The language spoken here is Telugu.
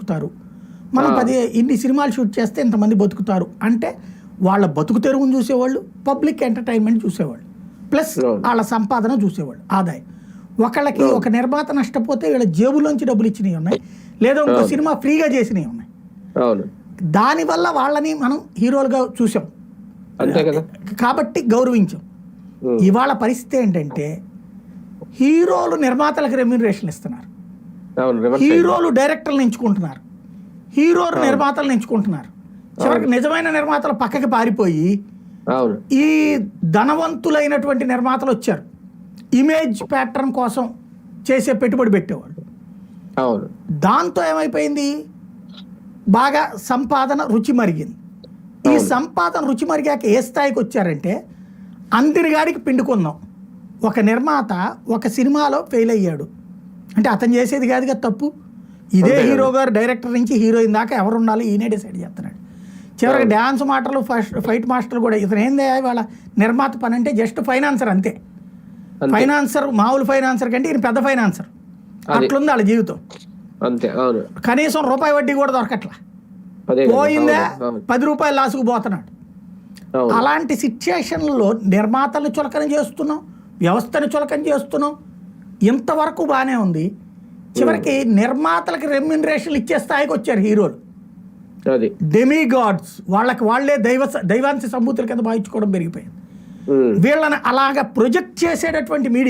బతుకుతారు, మనం ఇన్ని సినిమాలు షూట్ చేస్తే ఇంతమంది బతుకుతారు అంటే వాళ్ళ బతుకు తెరుగును చూసేవాళ్ళు, పబ్లిక్ ఎంటర్టైన్మెంట్ చూసేవాళ్ళు, ప్లస్ వాళ్ళ సంపాదన చూసేవాళ్ళు, ఆదాయం. ఒకళ్ళకి ఒక నిర్మాత నష్టపోతే వీళ్ళ జేబులోంచి డబ్బులు ఇచ్చినవి ఉన్నాయి, లేదా ఇంకో సినిమా ఫ్రీగా చేసినవి ఉన్నాయి. దానివల్ల వాళ్ళని మనం హీరోలుగా చూసాం కాబట్టి గౌరవించాం. ఇవాళ పరిస్థితి ఏంటంటే హీరోలు నిర్మాతలకు రెమ్యూనరేషన్ ఇస్తున్నారు, హీరోలు డైరెక్టర్లు ఎంచుకుంటున్నారు, హీరోలు నిర్మాతలను ఎంచుకుంటున్నారు. చివరికి నిజమైన నిర్మాతలు పక్కకి పారిపోయి ఈ ధనవంతులైనటువంటి నిర్మాతలు వచ్చారు, ఇమేజ్ ప్యాటర్న్ కోసం చేసే పెట్టుబడి పెట్టేవాళ్ళు. దాంతో ఏమైపోయింది, బాగా సంపాదన రుచి మరిగింది. ఈ సంపాదన రుచి మరిగాక ఏ స్థాయికి వచ్చారంటే అందరిగాడికి పిండుకుందాం. ఒక నిర్మాత ఒక సినిమాలో ఫెయిల్ అయ్యాడు అంటే అతను చేసేది కాదుగా తప్పు, ఇదే హీరో గారు డైరెక్టర్ నుంచి హీరోయిన్ దాకా ఎవరు ఉండాలి ఈయనే డిసైడ్ చేస్తున్నాడు. చివరికి డ్యాన్స్ మాస్టర్లు ఫైట్ మాస్టర్లు కూడా ఇతను ఏందే వాళ్ళ నిర్మాత పని అంటే జస్ట్ ఫైనాన్సర్ అంతే. ఫైనాన్సర్ మామూలు ఫైనాన్సర్ కంటే ఈయన పెద్ద ఫైనాన్సర్, అట్లుంది వాళ్ళ జీవితం. కనీసం రూపాయి వడ్డీ కూడా దొరకట్లా, పోయిందే 10 రూపాయలు లాసుకు పోతున్నాడు. అలాంటి సిచ్యుయేషన్లో నిర్మాతలను చులకన చేస్తున్నాం, వ్యవస్థను చులకన చేస్తున్నాం. ఇంతవరకు బాగానే ఉంది. చివరికి నిర్మాతలకు రెమ్యూనరేషన్లు ఇచ్చే స్థాయికి వచ్చారు హీరోలు, డెమీ గాడ్స్. వాళ్ళకి వాళ్లే దైవాంశ సంభూతుల కింద భావించుకోవడం పెరిగిపోయింది. వీళ్ళని అలాగా ప్రొజెక్ట్ చేసేటటువంటి మీడియా